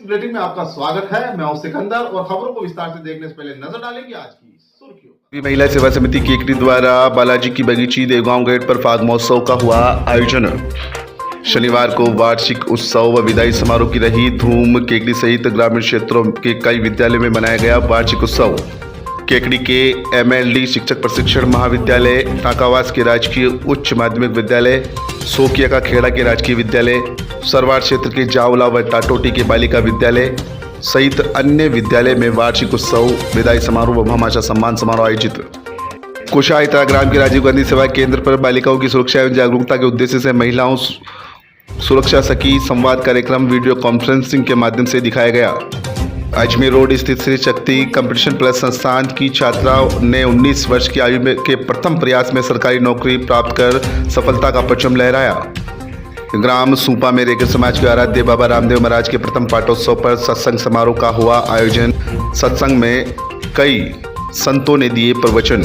Bulletin में आपका स्वागत है। मैं हूं सिकंदर और खबरों को विस्तार से देखने से पहले नजर डालेंगे आज की सुर्खियों। महिला सेवा समिति केकड़ी द्वारा बालाजी की बगीची देवगांव गेट पर फाग महोत्सव का हुआ आयोजन। शनिवार को वार्षिक उत्सव व विदाई समारोह की रही धूम। केकड़ी सहित ग्रामीण क्षेत्रों के कई विद्यालयों में मनाया गया वार्षिक उत्सव। केकड़ी के MLD शिक्षक प्रशिक्षण महाविद्यालय, टाकावास के राजकीय उच्च माध्यमिक विद्यालय, सोकिया का खेड़ा के राजकीय विद्यालय, सरवार क्षेत्र के जावला व टाटोटी के बालिका विद्यालय सहित अन्य विद्यालय में वार्षिक उत्सव, विदाई समारोह व भामाशाह सम्मान समारोह आयोजित। कुशायता ग्राम के राजीव गांधी सेवा केंद्र पर बालिकाओं की सुरक्षा एवं जागरूकता के उद्देश्य से महिलाओं सुरक्षा सखी संवाद कार्यक्रम वीडियो कॉन्फ्रेंसिंग के माध्यम से दिखाया गया। अजमेर रोड स्थित श्री शक्ति कंपटीशन प्लस संस्थान की छात्रा ने 19 वर्ष की आयु के प्रथम प्रयास में सरकारी नौकरी प्राप्त कर सफलता का परचम लहराया। ग्राम सूपा में रेखा समाज के आराध्य बाबा रामदेव महाराज के प्रथम पाठोत्सव पर सत्संग समारोह का हुआ आयोजन। सत्संग में कई संतों ने दिए प्रवचन।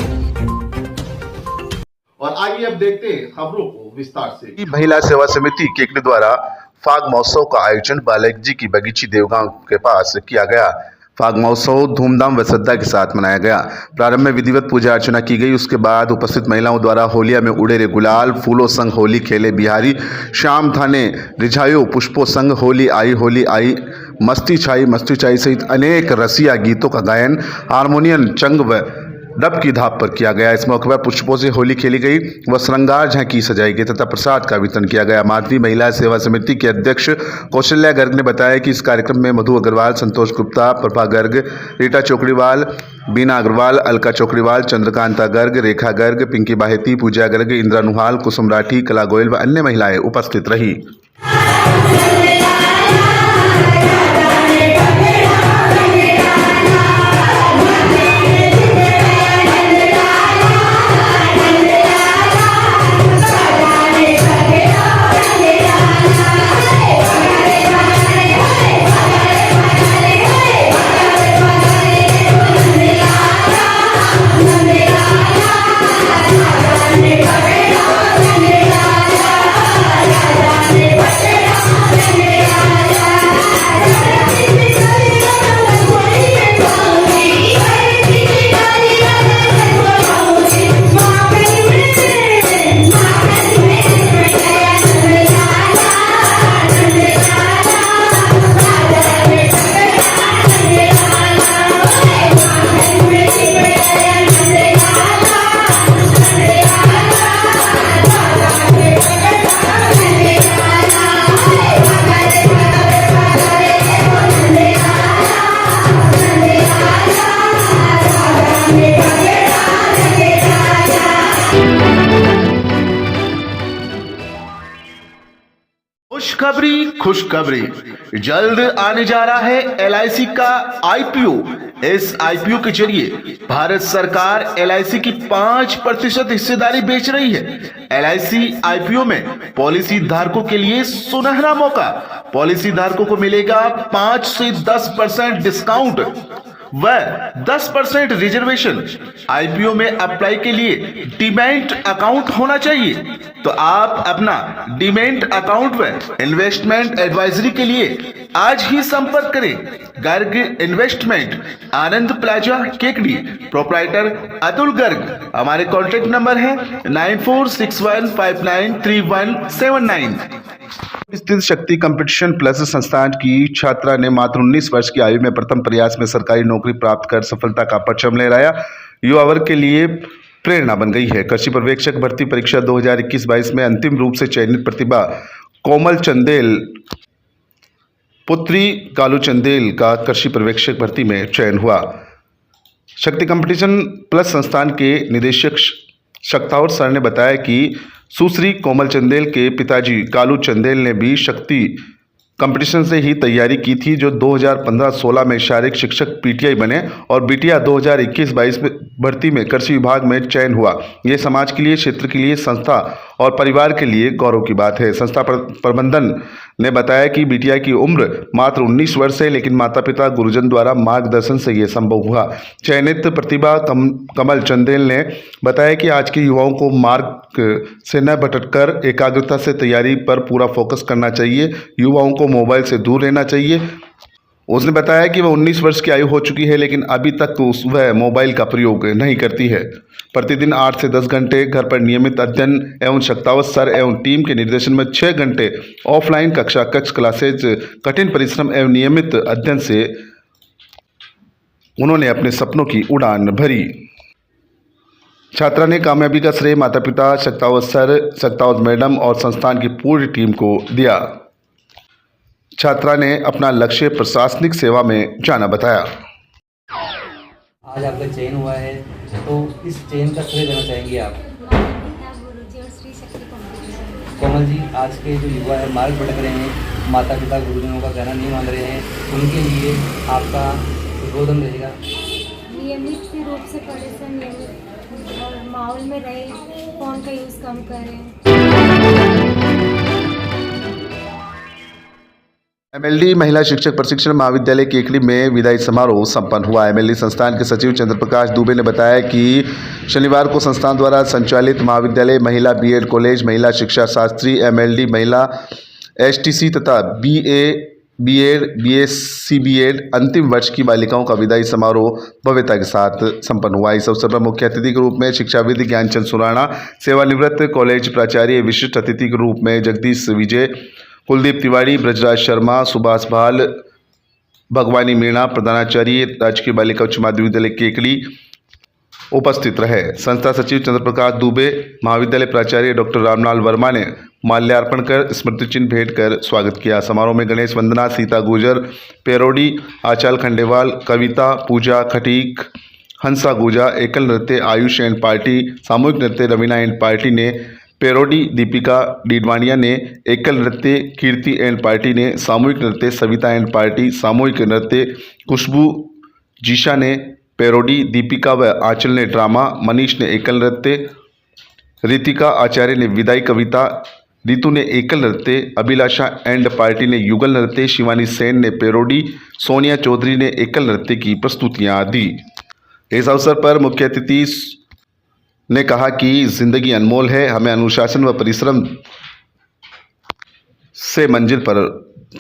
और आइए अब देखते हैं खबरों को विस्तार से। महिला सेवा समिति केकड़ी द्वारा फाग महोत्सव का आयोजन बालाजी की बगीची देवगांव के पास किया गया। फाग महोत्सव धूमधाम व श्रद्धा के साथ मनाया गया। प्रारंभ में विधिवत पूजा अर्चना की गई। उसके बाद उपस्थित महिलाओं द्वारा होलिया में उड़े रे गुलाल, फूलों संग होली खेले बिहारी, शाम थाने रिझायो पुष्पों संग होली आई, मस्ती छाई सहित अनेक रसिया गीतों का गायन हारमोनियम, चंग व डब की धाप पर किया गया। इस मौके पर पुष्पों से होली खेली गई व श्रृंगार झांकी सजाई गई तथा प्रसाद का वितरण किया गया। माधवी महिला सेवा समिति के अध्यक्ष कौशल्या गर्ग ने बताया कि इस कार्यक्रम में मधु अग्रवाल, संतोष गुप्ता, प्रभा गर्ग, रीटा चौकड़ीवाल, बीना अग्रवाल, अलका चौकड़ीवाल, चंद्रकांता गर्ग, रेखा गर्ग, पिंकी बाहेती, पूजा गर्ग, इंदिरा नुहाल, कुसुम राठी, कला गोयल व अन्य महिलाएं उपस्थित रही। खुशखबरी जल्द आने जा रहा है LIC का IPO। इस IPO के जरिए भारत सरकार LIC की 5% हिस्सेदारी बेच रही है। LIC IPO में पॉलिसी धारकों के लिए सुनहरा मौका। पॉलिसी धारकों को मिलेगा 5 से 10% डिस्काउंट व 10% रिजर्वेशन। IPO में अप्लाई के लिए डीमैट अकाउंट होना चाहिए, तो आप अपना डीमैट अकाउंट व इन्वेस्टमेंट एडवाइजरी के लिए आज ही संपर्क करें। गर्ग इन्वेस्टमेंट, आनंद प्लाजा, केकड़ी, प्रोप्राइटर अतुल गर्ग। हमारे कॉन्टेक्ट नंबर है 9461593179। स्थित शक्ति कंपटीशन प्लस संस्थान की छात्रा ने मात्र 19 वर्ष की आयु में प्रथम प्रयास में सरकारी नौकरी प्राप्त कर सफलता का परचम लहराया। युवा वर्ग के लिए प्रेरणा बन गई है। कृषि पर्यवेक्षक भर्ती परीक्षा 2021-22 में अंतिम रूप से चयनित प्रतिभा कोमल चंदेल पुत्री कालू चंदेल का कृषि पर्यवेक्षक भर्ती में चयन हुआ। शक्ति कंपटीशन प्लस संस्थान के निदेशक शक्तावर सर ने बताया कि सुश्री कोमल चंदेल के पिताजी कालू चंदेल ने भी शक्ति कंपटीशन से ही तैयारी की थी, जो 2015-16 में शारीरिक शिक्षक PTI बने और बिटिया 2021-22 में भर्ती में कृषि विभाग में चयन हुआ। ये समाज के लिए, क्षेत्र के लिए, संस्था और परिवार के लिए गौरव की बात है। संस्था प्रबंधन ने बताया कि बिटिया की उम्र मात्र 19 वर्ष है, लेकिन माता पिता गुरुजन द्वारा मार्गदर्शन से ये संभव हुआ। चयनित प्रतिभा कमल चंदेल ने बताया कि आज के युवाओं को मार्ग से न भटककर एकाग्रता से तैयारी पर पूरा फोकस करना चाहिए। युवाओं को मोबाइल से दूर रहना चाहिए उसने बताया कि वह 19 वर्ष की आयु हो चुकी है, लेकिन अभी तक वह मोबाइल का प्रयोग नहीं करती है। प्रतिदिन 8 से 10 घंटे घर पर नियमित अध्ययन एवं शक्तावत सर एवं टीम के निर्देशन में 6 घंटे ऑफलाइन कक्ष क्लासेज, कठिन परिश्रम एवं नियमित अध्ययन से उन्होंने अपने सपनों की उड़ान भरी। छात्रा ने कामयाबी का श्रेय माता पिता, शक्तावत सर, शक्तावत मैडम और संस्थान की पूरी टीम को दिया। छात्रा ने अपना लक्ष्य प्रशासनिक सेवा में जाना बताया। आज आपका चयन हुआ है, तो इस चयन का श्रेय देना चाहेंगे आप? गुरुजी और श्री शक्ति कॉम्पिटिशन। कोमल जी, आज के जो युवा है मार्ग भटक रहे हैं, माता पिता गुरुजनों का कहना नहीं मान रहे हैं, उनके लिए आपका उद्बोधन रहेगा? नियमित रूप से पढ़े से नियमित और माहौल में रहे, फ़ोन का यूज़ कम करें। एमएलडी महिला शिक्षक प्रशिक्षण महाविद्यालय केकड़ी में विदाई समारोह संपन्न हुआ। एमएलडी संस्थान के सचिव चंद्र प्रकाश दुबे ने बताया कि शनिवार को संस्थान द्वारा संचालित महाविद्यालय महिला बीएड कॉलेज, महिला शिक्षा शास्त्री, एमएलडी महिला एसटीसी तथा बीए बीएड बीएससी बीएड अंतिम वर्ष की बालिकाओं का विदाई समारोह भव्यता के साथ संपन्न हुआ। इस अवसर पर मुख्य अतिथि के रूप में शिक्षाविद ज्ञानचंद सुराणा, सेवानिवृत्त कॉलेज प्राचार्य, विशिष्ट अतिथि के रूप में जगदीश विजय, कुलदीप तिवारी, ब्रजराज शर्मा, सुभाष भाल, भगवानी मीणा, प्रधानाचार्य राजकीय बालिका उच्च माध्यमिक विद्यालय केकड़ी उपस्थित रहे। संस्था सचिव चंद्र प्रकाश दुबे, महाविद्यालय प्राचार्य डॉक्टर रामलाल वर्मा ने माल्यार्पण कर स्मृति चिन्ह भेंट कर स्वागत किया। समारोह में गणेश वंदना, सीता गुर्जर, पेरोडी, आचाल खंडेवाल, कविता, पूजा खटीक, हंसा गुजा, एकल नृत्य आयुष एंड पार्टी, सामूहिक नृत्य रवीना एंड पार्टी ने, पेरोडी दीपिका डीडवानिया ने, एकल नृत्य कीर्ति एंड पार्टी ने, सामूहिक नृत्य सविता एंड पार्टी, सामूहिक नृत्य खुशबू जीशा ने, पेरोडी दीपिका व आंचल ने ड्रामा, मनीष ने एकल नृत्य, रितिका आचार्य ने विदाई कविता, रितु ने एकल नृत्य, अभिलाषा एंड पार्टी ने युगल नृत्य, शिवानी सेन ने पेरोडी, सोनिया चौधरी ने एकल नृत्य की प्रस्तुतियां दी। इस अवसर पर मुख्य अतिथि ने कहा कि जिंदगी अनमोल है, हमें अनुशासन व परिश्रम से मंजिल पर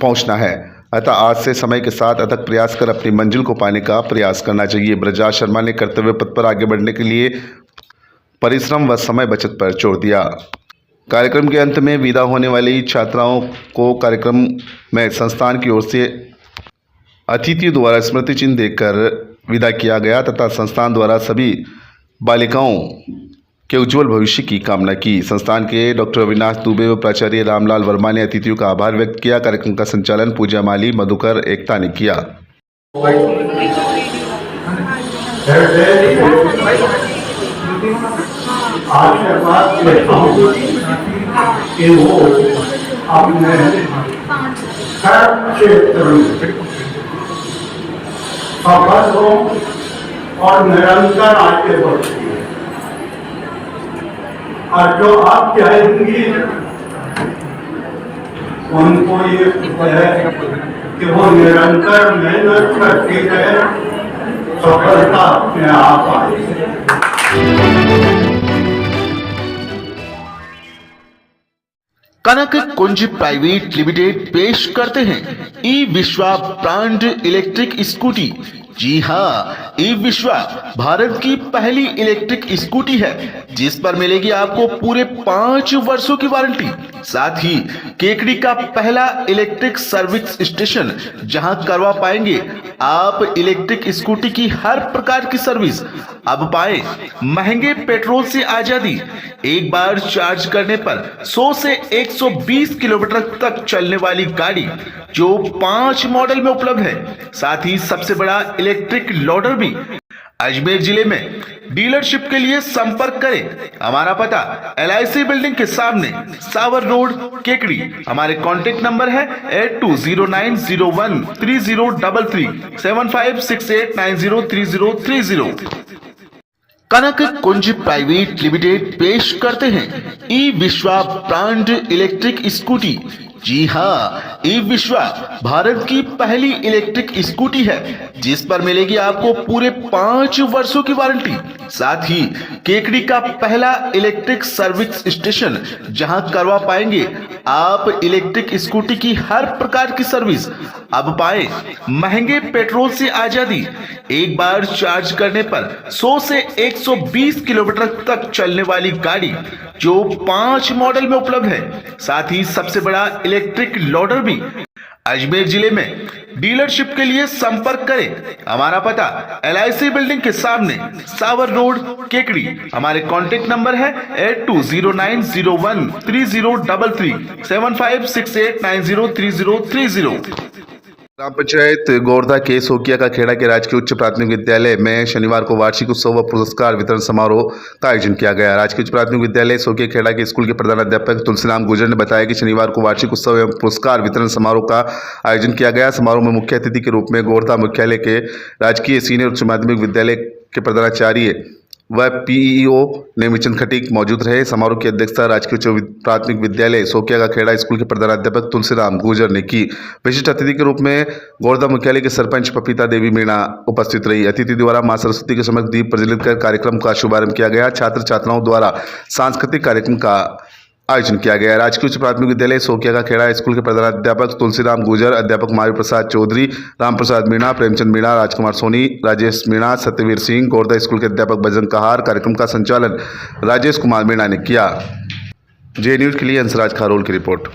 पहुंचना है, अतः आज से समय के साथ अथक प्रयास कर अपनी मंजिल को पाने का प्रयास करना चाहिए। ब्रजराज शर्मा ने कर्तव्य पथ पर आगे बढ़ने के लिए परिश्रम व समय बचत पर जोर दिया। कार्यक्रम के अंत में विदा होने वाली छात्राओं को कार्यक्रम में संस्थान की ओर से अतिथियों द्वारा स्मृति चिन्ह देकर विदा किया गया तथा संस्थान द्वारा सभी बालिकाओं के उज्जवल भविष्य की कामना की। संस्थान के डॉक्टर अविनाश दुबे व प्राचार्य रामलाल वर्मा ने अतिथियों का आभार व्यक्त किया। कार्यक्रम का संचालन पूजा माली, मधुकर एकता ने किया। आशीर्वाद लेता हूँ कि वो अपने हर क्षेत्र में सफल हो और निरंतर आगे बढ़ती है। और जो आप चाहेंगी उनको ये है कि वो निरंतर मेहनत करती रहे, सफलता अपने आप आएगी। कनक कुंज प्राइवेट लिमिटेड पेश करते हैं ई विश्वा ब्रांड इलेक्ट्रिक स्कूटी। जी हाँ, ई विश्वा भारत की पहली इलेक्ट्रिक स्कूटी है जिस पर मिलेगी आपको पूरे 5 वर्षों की वारंटी। साथ ही केकड़ी का पहला इलेक्ट्रिक सर्विस स्टेशन जहां करवा पाएंगे आप इलेक्ट्रिक स्कूटी की हर प्रकार की सर्विस। अब पाए महंगे पेट्रोल से आजादी। एक बार चार्ज करने पर 100 से 120 किलोमीटर तक चलने वाली गाड़ी जो 5 मॉडल में उपलब्ध है। साथ ही सबसे बड़ा इलेक्ट्रिक लोडर भी। अजमेर जिले में डीलरशिप के लिए संपर्क करें। हमारा पता LIC बिल्डिंग के सामने, सावर रोड, केकड़ी। हमारे कॉन्टेक्ट नंबर है 8209013033 7568903030। कनक कुंज प्राइवेट लिमिटेड पेश करते हैं ई विश्वा ब्रांड इलेक्ट्रिक स्कूटी। जी हाँ, ई विश्वा भारत की पहली इलेक्ट्रिक स्कूटी है जिस पर मिलेगी आपको पूरे 5 वर्षों की वारंटी। साथ ही केकड़ी का पहला इलेक्ट्रिक सर्विस स्टेशन जहां करवा पाएंगे आप इलेक्ट्रिक स्कूटी की हर प्रकार की सर्विस। अब पाए महंगे पेट्रोल से आजादी। एक बार चार्ज करने पर 100 से 120 किलोमीटर तक चलने वाली गाड़ी जो 5 मॉडल में उपलब्ध है। साथ ही सबसे बड़ा इलेक्ट्रिक लोडर भी। अजमेर जिले में डीलरशिप के लिए संपर्क करें। हमारा पता LIC बिल्डिंग के सामने, सावर रोड, केकड़ी। हमारे कॉन्टेक्ट नंबर है 8209013033 7568903030। ग्राम पंचायत गोरधा के सोकिया का खेड़ा के राजकीय उच्च प्राथमिक विद्यालय में शनिवार को वार्षिक उत्सव व पुरस्कार वितरण समारोह का आयोजन किया गया। राजकीय उच्च प्राथमिक विद्यालय सोकिया खेड़ा के स्कूल के प्रधानाध्यापक तुलसीराम गुर्जर ने बताया कि शनिवार को वार्षिक उत्सव एवं पुरस्कार वितरण समारोह का आयोजन किया गया। समारोह में मुख्य अतिथि के रूप में गोरधा मुख्यालय के राजकीय सीनियर उच्च माध्यमिक विद्यालय के प्रधानाचार्य व PEO नेमीचंद खटीक मौजूद रहे। समारोह की अध्यक्षता राजकीय उच्च प्राथमिक विद्यालय सोकिया का खेड़ा स्कूल के प्रधानाध्यापक तुलसीराम गुर्जर ने की। विशिष्ट अतिथि के रूप में गोरधा मुख्यालय के सरपंच पपीता देवी मीणा उपस्थित रही। अतिथि द्वारा मां सरस्वती के समक्ष दीप प्रज्वलित कर कार्यक्रम का शुभारंभ किया गया। छात्र छात्राओं द्वारा सांस्कृतिक कार्यक्रम का आयोजन किया गया। राजकीय उच्च प्राथमिक विद्यालय सोकिया का खेड़ा स्कूल के प्रधानाध्यापक तुलसीराम गुर्जर, अध्यापक महावीर प्रसाद चौधरी, राम प्रसाद मीणा, प्रेमचंद मीणा, राजकुमार सोनी, राजेश मीणा, सत्यवीर सिंह, गोरधा स्कूल के अध्यापक बजरंग कहार। कार्यक्रम का संचालन राजेश कुमार मीणा ने किया। जे न्यूज के लिए हंसराज खारोल की रिपोर्ट।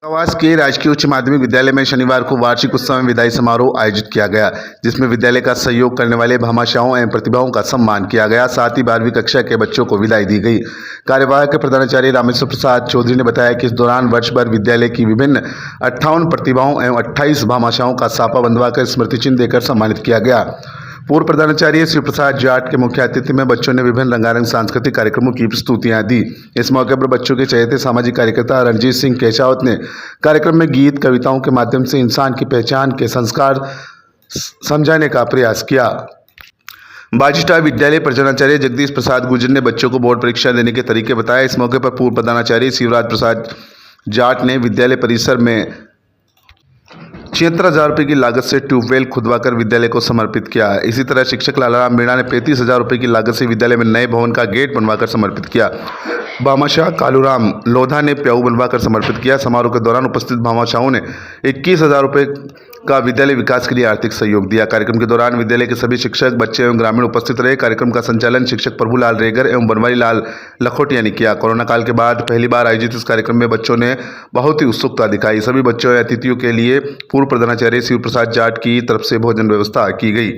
आवास के राजकीय उच्च माध्यमिक विद्यालय में शनिवार को वार्षिक उत्सव में विदाई समारोह आयोजित किया गया, जिसमें विद्यालय का सहयोग करने वाले भामाशाहों एवं प्रतिभाओं का सम्मान किया गया। साथ ही 12वीं कक्षा के बच्चों को विदाई दी गई। कार्यवाहक के प्रधानाचार्य रामेश्वर प्रसाद चौधरी ने बताया कि इस दौरान वर्ष भर विद्यालय की विभिन्न 58 प्रतिभाओं एवं 28 भामाशाहों का साफा बंधवाकर स्मृति चिन्ह देकर सम्मानित किया गया। पूर्व प्रधानाचार्य शिव प्रसाद जाट के मुख्य अतिथि में बच्चों ने विभिन्न रंगारंग सांस्कृतिक कार्यक्रमों की प्रस्तुतियां दी। इस मौके पर बच्चों के चहेते सामाजिक कार्यकर्ता रणजीत सिंह केशावत ने कार्यक्रम में गीत कविताओं के माध्यम से इंसान की पहचान के संस्कार समझाने का प्रयास किया। बाजिस्टा विद्यालय प्रधानाचार्य जगदीश प्रसाद गुर्जर ने बच्चों को बोर्ड परीक्षा देने के तरीके बताए। इस मौके पर पूर्व प्रधानाचार्य शिवराज प्रसाद जाट ने विद्यालय परिसर में 76,000 रुपये की लागत से ट्यूबवेल खुदवाकर विद्यालय को समर्पित किया। इसी तरह शिक्षक लालाराम मीणा ने 35,000 रुपये की लागत से विद्यालय में नए भवन का गेट बनवाकर समर्पित किया। भामाशाह कालूराम लोधा ने प्याऊ बनवाकर समर्पित किया। समारोह के दौरान उपस्थित भामाशाहों ने 21,000 रुपये का विद्यालय विकास के लिए आर्थिक सहयोग दिया। कार्यक्रम के दौरान विद्यालय के सभी शिक्षक, बच्चे एवं ग्रामीण उपस्थित रहे। कार्यक्रम का संचालन शिक्षक प्रभुलाल रेगर एवं बनवारी लाल लखोटिया ने किया। कोरोना काल के बाद पहली बार आयोजित इस कार्यक्रम में बच्चों ने बहुत ही उत्सुकता दिखाई। सभी बच्चों एवं अतिथियों के लिए पूर्व प्रधानाचार्य शिव प्रसाद जाट की तरफ से भोजन व्यवस्था की गई।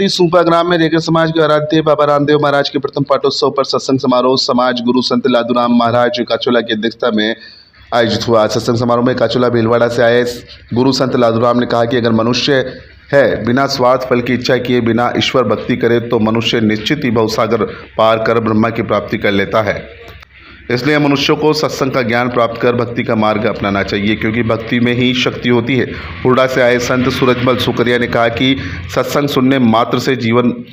सूपा ग्राम में रेगर समाज के आराध्य बाबा रामदेव महाराज के प्रथम पाठोत्सव पर सत्संग समारोह समाज गुरु संत लादूराम महाराज काचोला की अध्यक्षता में आयोजित हुआ। सत्संग समारोह में काचोला भीलवाड़ा से आए गुरु संत लादूराम ने कहा कि अगर मनुष्य है बिना स्वार्थ फल की इच्छा किए बिना ईश्वर भक्ति करे तो मनुष्य निश्चित ही भवसागर पार कर ब्रह्मा की प्राप्ति कर लेता है। इसलिए मनुष्यों को सत्संग का ज्ञान प्राप्त कर भक्ति का मार्ग अपनाना चाहिए, क्योंकि भक्ति में ही शक्ति होती है। हुरडा से आए संत सूरजमल सुकरिया ने कहा कि सत्संग सुनने मात्र से जीवन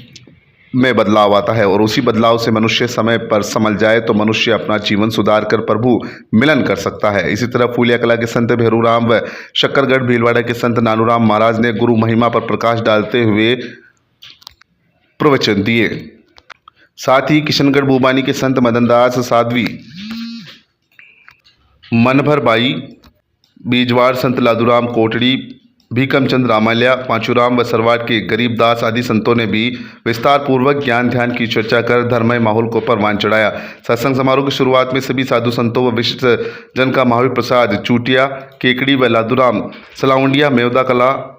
में बदलाव आता है और उसी बदलाव से मनुष्य समय पर संभल जाए तो मनुष्य अपना जीवन सुधार कर प्रभु मिलन कर सकता है। इसी तरह फूलिया कला के संत भैरूराम व शक्करगढ़ भीलवाड़ा के संत नानूराम महाराज ने गुरु महिमा पर प्रकाश डालते हुए प्रवचन दिए। साथ ही किशनगढ़ भूबानी के संत मदनदास साध्वी, मनभर बाई, बीजवाड़ संत लादूराम कोटड़ी, भीकमचंद रामाल्या, पांचूराम व सरवाट के गरीबदास आदि संतों ने भी विस्तार पूर्वक ज्ञान ध्यान की चर्चा कर धर्ममय माहौल को परवान चढ़ाया। सत्संग समारोह की शुरुआत में सभी साधु संतों व विशिष्ट जन का महावीर प्रसाद चूटिया, केकड़ी व लादूराम सलाउंडिया मेवदा कला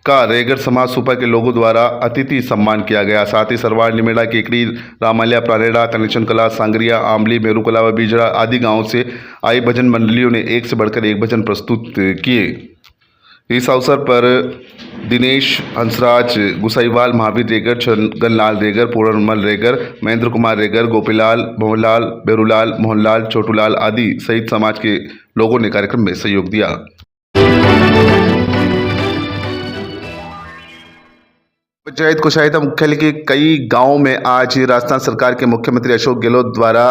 का रेगर समाज सुपा के लोगों द्वारा अतिथि सम्मान किया गया। साथ ही सरवाड़, निमेड़ा, केकड़ी, रामाल्या, प्राणेड़ा, कनेक्शन कला, सांगरिया, आमली, मेरुकला व बीजड़ा आदि गांवों से आई भजन मंडलियों ने एक से बढ़कर एक भजन प्रस्तुत किए। इस अवसर पर दिनेश हंसराज गुसाईवाल, महावीर रेगर, छगनलाल रेगर, पूर्णमल रेगर, महेंद्र कुमार रेगर, गोपीलाल, भंवरलाल, बेरूलाल, मोहनलाल, छोटूलाल आदि सहित समाज के लोगों ने कार्यक्रम में सहयोग दिया। पंचायत कोषायता मुख्यालय के कई गांवों में आज राजस्थान सरकार के मुख्यमंत्री अशोक गहलोत द्वारा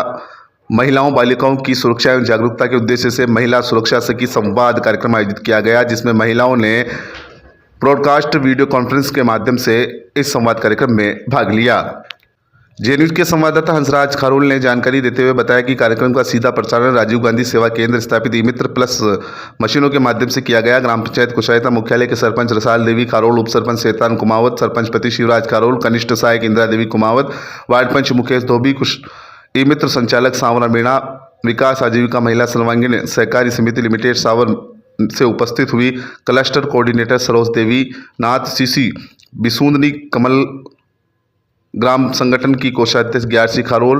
महिलाओं बालिकाओं की सुरक्षा एवं जागरूकता के उद्देश्य से महिला सुरक्षा सखी संवाद कार्यक्रम आयोजित किया गया, जिसमें महिलाओं ने ब्रॉडकास्ट वीडियो कॉन्फ्रेंस के माध्यम से इस संवाद कार्यक्रम में भाग लिया। जे न्यूज के संवाददाता हंसराज खारोल ने जानकारी देते हुए बताया कि कार्यक्रम का सीधा प्रसारण राजीव गांधी सेवा केंद्र स्थापित ई मित्र प्लस मशीनों के माध्यम से किया गया। ग्राम पंचायत कोषायता मुख्यालय के सरपंच रसाल देवी खारोल, उप सरपंच शैतान कुमावत, सरपंच पति शिवराज खारोल, कनिष्ठ सहायक इंदिरा देवी कुमावत, वार्ड पंच मुकेश धोबी, ई मित्र संचालक सांवरा मीणा, विकास आजीविका महिला सर्वांगीण सहकारी समिति लिमिटेड सावर से उपस्थित हुई क्लस्टर कोऑर्डिनेटर सरोज देवी नाथ, सीसी बिसूंदनी कमल, ग्राम संगठन की कोषाध्यक्ष ग्यारसी खारोल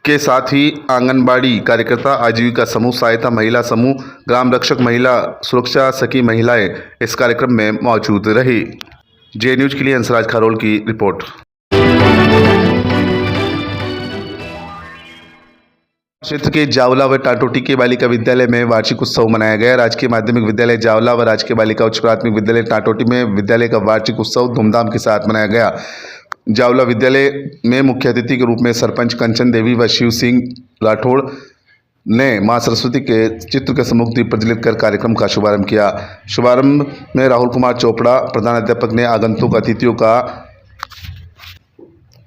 के साथ ही आंगनबाड़ी कार्यकर्ता, आजीविका समूह, सहायता महिला समूह, ग्राम रक्षक महिला, सुरक्षा सखी महिलाएं इस कार्यक्रम में मौजूद रही। जे न्यूज के लिए हंसराज खारोल की रिपोर्ट। क्षेत्र के जावला व टाटोटी के बालिका विद्यालय में वार्षिक उत्सव मनाया गया। राजकीय माध्यमिक विद्यालय जावला व राजकीय बालिका उच्च प्राथमिक विद्यालय टाटोटी में विद्यालय का वार्षिक उत्सव धूमधाम के साथ मनाया गया। जावला विद्यालय में मुख्य अतिथि के रूप में सरपंच कंचन देवी व शिव सिंह राठौड़ ने मां सरस्वती के चित्र के सम्मुख दीप प्रज्वलित कर कार्यक्रम का शुभारंभ किया। शुभारंभ में राहुल कुमार चोपड़ा प्रधानाध्यापक ने आगंतुक अतिथियों का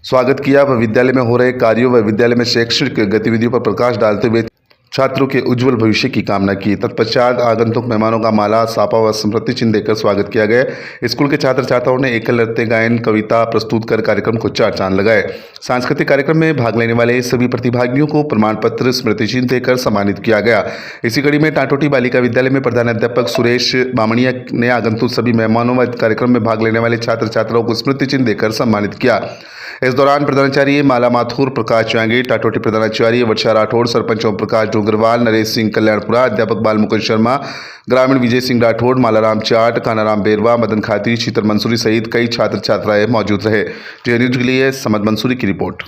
स्वागत किया व विद्यालय में हो रहे कार्यों व विद्यालय में शैक्षणिक गतिविधियों पर प्रकाश डालते हुए छात्रों के उज्जवल भविष्य की कामना की। तत्पश्चात आगंतुक मेहमानों का माला, सापा व स्मृति चिन्ह देकर स्वागत किया गया। स्कूल के छात्र छात्राओं ने एकल नृत्य, गायन, कविता प्रस्तुत कर कार्यक्रम को चार चांद लगाए। सांस्कृतिक कार्यक्रम में भाग लेने वाले सभी प्रतिभागियों को प्रमाण पत्र, स्मृति चिन्ह देकर सम्मानित किया गया। इसी कड़ी में टाटोटी बालिका विद्यालय में प्रधानाध्यापक सुरेश बामणिया ने आगंतुक सभी मेहमानों व कार्यक्रम में भाग लेने वाले छात्र छात्राओं को स्मृति चिन्ह देकर सम्मानित किया। इस दौरान प्रधानाचार्य माला माथुर, प्रकाश चांगी, टाटोटी प्रधानाचार्य वर्षा राठौड़, सरपंच ओम प्रकाश डोगरवाल, नरेश सिंह कल्याणपुरा, अध्यापक बालमुकुंद शर्मा, ग्रामीण विजय सिंह राठौड़, मालाराम चाट, कानाराम बेरवा, मदन खाती, शीतल मंसूरी सहित कई छात्र छात्राएं मौजूद रहे। जे न्यूज के लिए समद मंसूरी की रिपोर्ट।